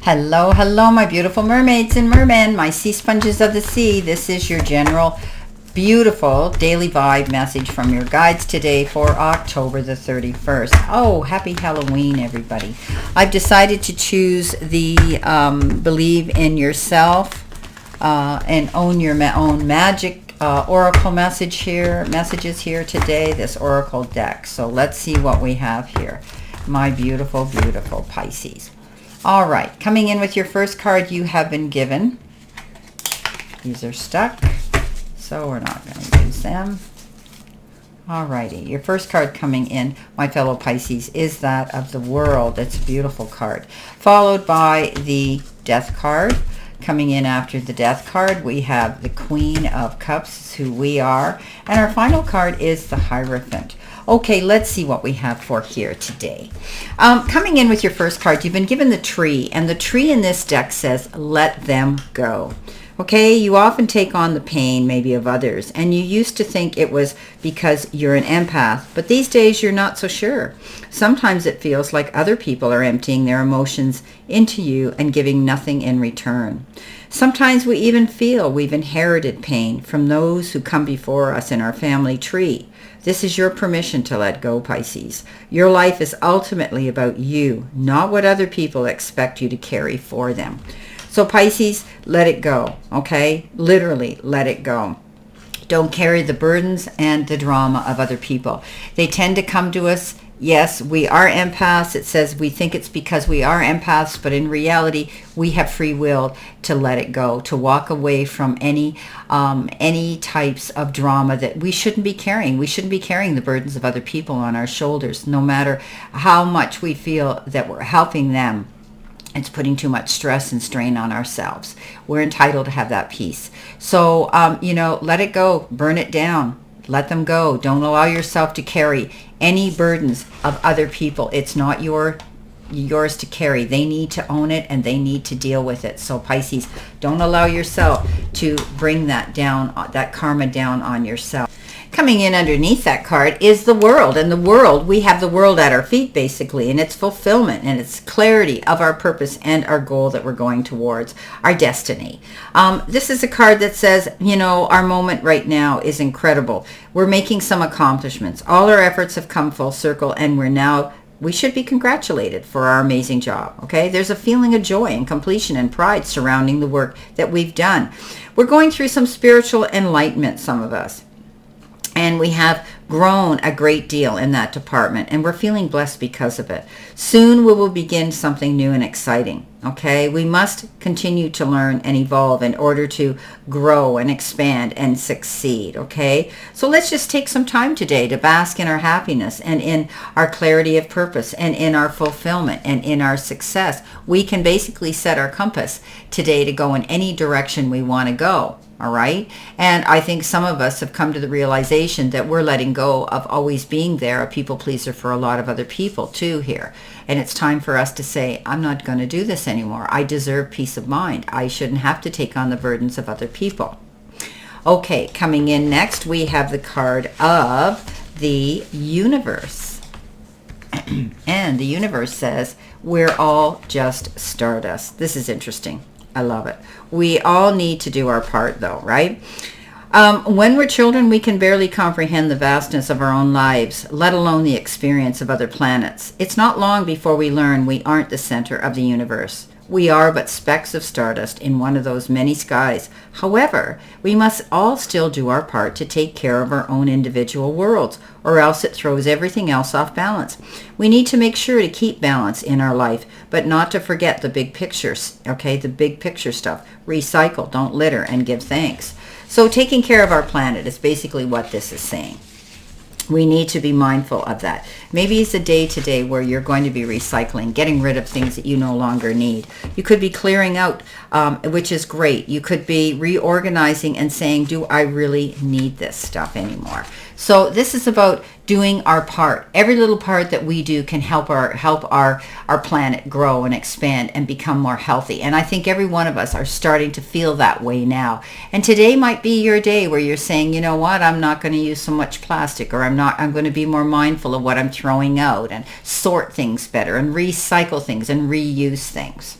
Hello, hello, my beautiful mermaids and mermen, my sea sponges of the sea. This is your general beautiful daily vibe message from your guides today for October the 31st. Oh, happy Halloween, everybody. I've decided to choose the Believe in Yourself and Own Your Own Magic oracle messages here today, this oracle deck. So let's see what we have here, my beautiful, beautiful Pisces. All right, coming in with your first card you have been given. These are stuck, so we're not going to use them. All righty, your first card coming in, my fellow Pisces, is that of the World. It's a beautiful card. Followed by the Death card. Coming in after the Death card, we have the Queen of Cups, who we are. And our final card is the Hierophant. Okay, let's see what we have for here today. Coming in with your first card, you've been given the Tree, and the Tree in this deck says, let them go. Okay, you often take on the pain maybe of others, and you used to think it was because you're an empath, but these days you're not so sure. Sometimes it feels like other people are emptying their emotions into you and giving nothing in return. Sometimes we even feel we've inherited pain from those who come before us in our family tree. This is your permission to let go, Pisces. Your life is ultimately about you, not what other people expect you to carry for them. So Pisces, let it go, okay? Literally, let it go. Don't carry the burdens and the drama of other people. They tend to come to us. Yes, we are empaths. It says we think it's because we are empaths, but in reality, we have free will to let it go, to walk away from any types of drama that we shouldn't be carrying. We shouldn't be carrying the burdens of other people on our shoulders, no matter how much we feel that we're helping them. It's putting too much stress and strain on ourselves. We're entitled to have that peace. So, let it go. Burn it down. Let them go. Don't allow yourself to carry any burdens of other people. It's not yours to carry. They need to own it and they need to deal with it. So Pisces, don't allow yourself to bring that down, that karma down on yourself. Coming in underneath that card is the World. And the World, we have the world at our feet basically, and its fulfillment and its clarity of our purpose and our goal that we're going towards, our destiny. This is a card that says, our moment right now is incredible. We're making some accomplishments. All our efforts have come full circle, and we should be congratulated for our amazing job, okay? There's a feeling of joy and completion and pride surrounding the work that we've done. We're going through some spiritual enlightenment, some of us. And we have grown a great deal in that department, and we're feeling blessed because of it. Soon we will begin something new and exciting, okay? We must continue to learn and evolve in order to grow and expand and succeed, okay? So let's just take some time today to bask in our happiness and in our clarity of purpose and in our fulfillment and in our success. We can basically set our compass today to go in any direction we want to go. All right. And I think some of us have come to the realization that we're letting go of always being there, a people pleaser for a lot of other people too here. And it's time for us to say, I'm not going to do this anymore. I deserve peace of mind. I shouldn't have to take on the burdens of other people. Okay, coming in next, we have the card of the Universe. And the Universe says, we're all just stardust. This is interesting. I love it. We all need to do our part though, right? When we're children, we can barely comprehend the vastness of our own lives, let alone the experience of other planets. It's not long before we learn we aren't the center of the universe. We are but specks of stardust in one of those many skies. However, we must all still do our part to take care of our own individual worlds, or else it throws everything else off balance. We need to make sure to keep balance in our life, but not to forget the big pictures, okay? The big picture stuff. Recycle, don't litter, and give thanks. So taking care of our planet is basically what this is saying. We need to be mindful of that. Maybe it's a day today where you're going to be recycling, getting rid of things that you no longer need. You could be clearing out, which is great. You could be reorganizing and saying, do I really need this stuff anymore? So this is about doing our part. Every little part that we do can help our planet grow and expand and become more healthy. And I think every one of us are starting to feel that way now. And today might be your day where you're saying, you know what, I'm not going to use so much plastic, or I'm going to be more mindful of what I'm throwing out and sort things better and recycle things and reuse things.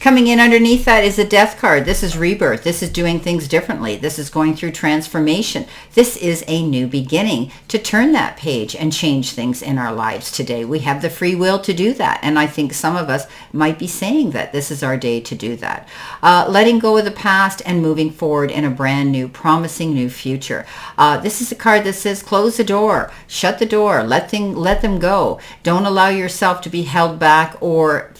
Coming in underneath that is a death card. This is rebirth. This is doing things differently. This is going through transformation. This is a new beginning to turn that page and change things in our lives today. We have the free will to do that. And I think some of us might be saying that this is our day to do that. Letting go of the past and moving forward in a brand new, promising new future. This is a card that says close the door, shut the door, let them go. Don't allow yourself to be held back or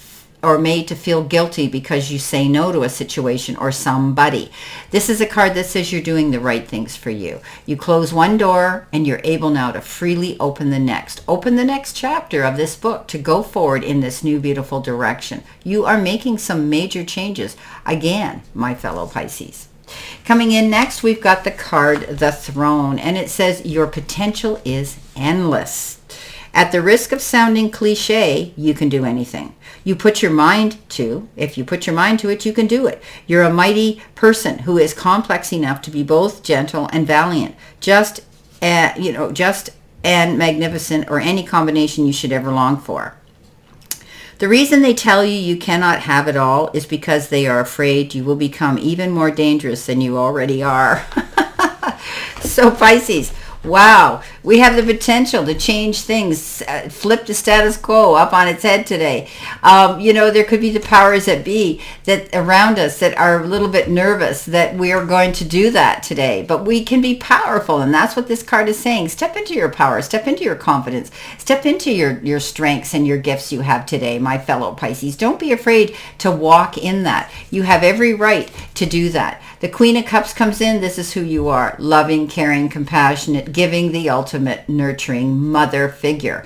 made to feel guilty because you say no to a situation or somebody. This is a card that says you're doing the right things for you. You close one door and you're able now to freely open the next. Open the next chapter of this book to go forward in this new beautiful direction. You are making some major changes. Again, my fellow Pisces. Coming in next, we've got the card, the Throne, and it says your potential is endless. At the risk of sounding cliche, you can do anything. You put your mind to, if you put your mind to it, you can do it. You're a mighty person who is complex enough to be both gentle and valiant, just and magnificent, or any combination you should ever long for. The reason they tell you you cannot have it all is because they are afraid you will become even more dangerous than you already are. So Pisces, wow, we have the potential to change things, flip the status quo up on its head today. There could be the powers that be that around us that are a little bit nervous that we are going to do that today. But we can be powerful, and that's what this card is saying. Step into your power, step into your confidence, step into your strengths and your gifts you have today, my fellow Pisces. Don't be afraid to walk in that. You have every right to do that. The Queen of Cups comes in. This is who you are. Loving, caring, compassionate, giving, the ultimate nurturing mother figure.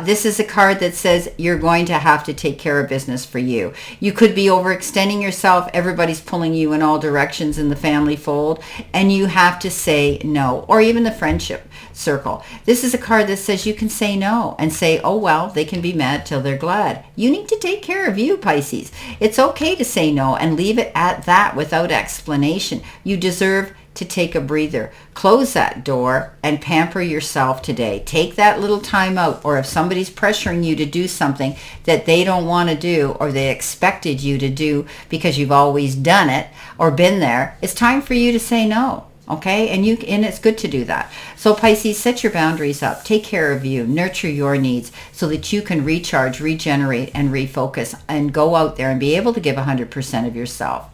This is a card that says you're going to have to take care of business for you. You could be overextending yourself. Everybody's pulling you in all directions in the family fold, and you have to say no, or even the friendship circle. This is a card that says you can say no and say, oh, well, they can be mad till they're glad. You need to take care of you, Pisces. It's okay to say no and leave it at that without explanation. You deserve to take a breather. Close that door and pamper yourself today. Take that little time out, or if somebody's pressuring you to do something that they don't want to do or they expected you to do because you've always done it or been there, it's time for you to say no. Okay, and it's good to do that. So Pisces, set your boundaries up, take care of you, nurture your needs so that you can recharge, regenerate, and refocus, and go out there and be able to give 100% of yourself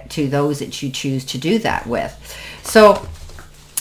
to those that you choose to do that with. So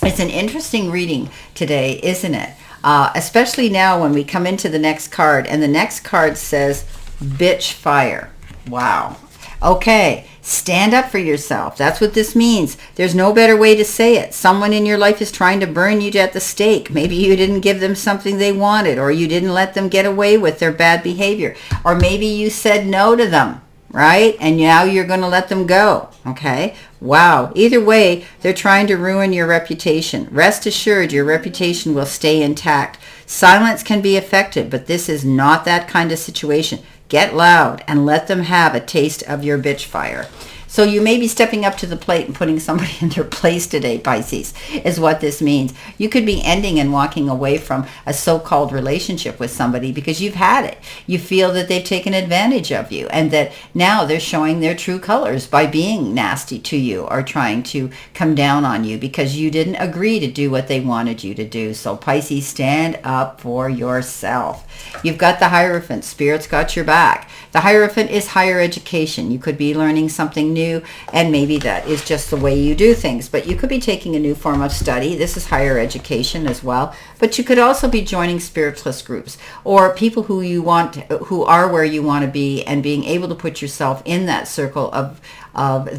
it's an interesting reading today, isn't it? Especially now when we come into the next card, and the next card says bitch fire. Wow. Okay, stand up for yourself. That's what this means. There's no better way to say it. Someone in your life is trying to burn you at the stake. Maybe you didn't give them something they wanted, or you didn't let them get away with their bad behavior, or maybe you said no to them, right? And now you're going to let them go. Okay? Wow. Either way, they're trying to ruin your reputation. Rest assured, your reputation will stay intact. Silence can be effective, but this is not that kind of situation. Get loud and let them have a taste of your bitch fire. So you may be stepping up to the plate and putting somebody in their place today, Pisces, is what this means. You could be ending and walking away from a so-called relationship with somebody because you've had it. You feel that they've taken advantage of you and that now they're showing their true colors by being nasty to you or trying to come down on you because you didn't agree to do what they wanted you to do. So Pisces, stand up for yourself. You've got the Hierophant. Spirit's got your back. The Hierophant is higher education. You could be learning something new, and maybe that is just the way you do things. But you could be taking a new form of study. This is higher education as well. But you could also be joining spiritualist groups or people who are where you want to be, and being able to put yourself in that circle of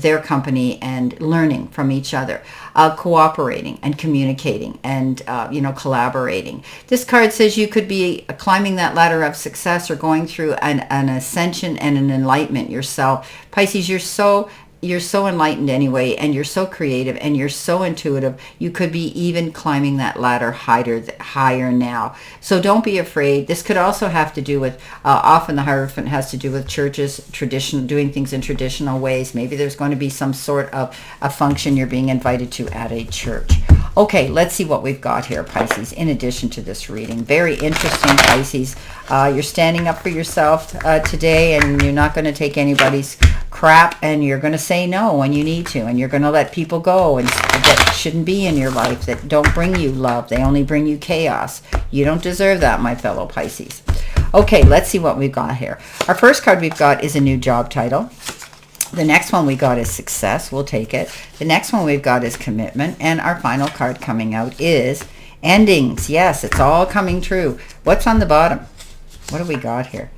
their company and learning from each other, cooperating and communicating and collaborating. This card says you could be climbing that ladder of success or going through an ascension and an enlightenment yourself. Pisces, you're so enlightened anyway, and you're so creative and you're so intuitive. You could be even climbing that ladder higher now. So don't be afraid. This could also have to do with, often the Hierophant has to do with churches, doing things in traditional ways. Maybe there's going to be some sort of a function you're being invited to at a church. Okay, let's see what we've got here, Pisces, in addition to this reading. Very interesting, Pisces. You're standing up for yourself today, and you're not going to take anybody's crap, and you're going to say no when you need to, and you're going to let people go and that shouldn't be in your life, that don't bring you love. They only bring you chaos. You don't deserve that, my fellow Pisces. Okay, let's see what we've got here. Our first card we've got is a new job title. The next one we got is success. We'll take it. The next one we've got is commitment. And our final card coming out is endings. Yes, it's all coming true. What's on the bottom? What do we got here?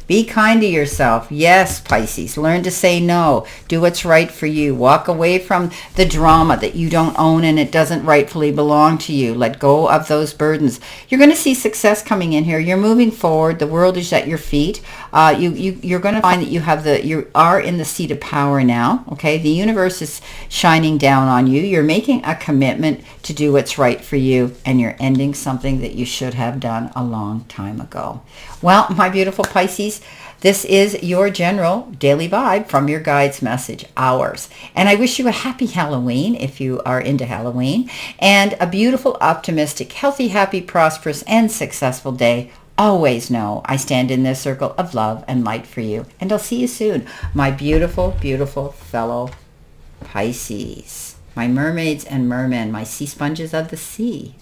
Be kind to yourself. Yes, Pisces. Learn to say no. Do what's right for you. Walk away from the drama that you don't own and it doesn't rightfully belong to you. Let go of those burdens. You're going to see success coming in here. You're moving forward. The world is at your feet. You're going to find that you are in the seat of power now. Okay, the universe is shining down on you. You're making a commitment to do what's right for you, and you're ending something that you should have done a long time ago. Well, my beautiful Pisces, this is your general daily vibe from your guides message, ours. And I wish you a happy Halloween if you are into Halloween, and a beautiful, optimistic, healthy, happy, prosperous, and successful day. Always know I stand in this circle of love and light for you. And I'll see you soon, my beautiful, beautiful fellow Pisces, my mermaids and mermen, my sea sponges of the sea.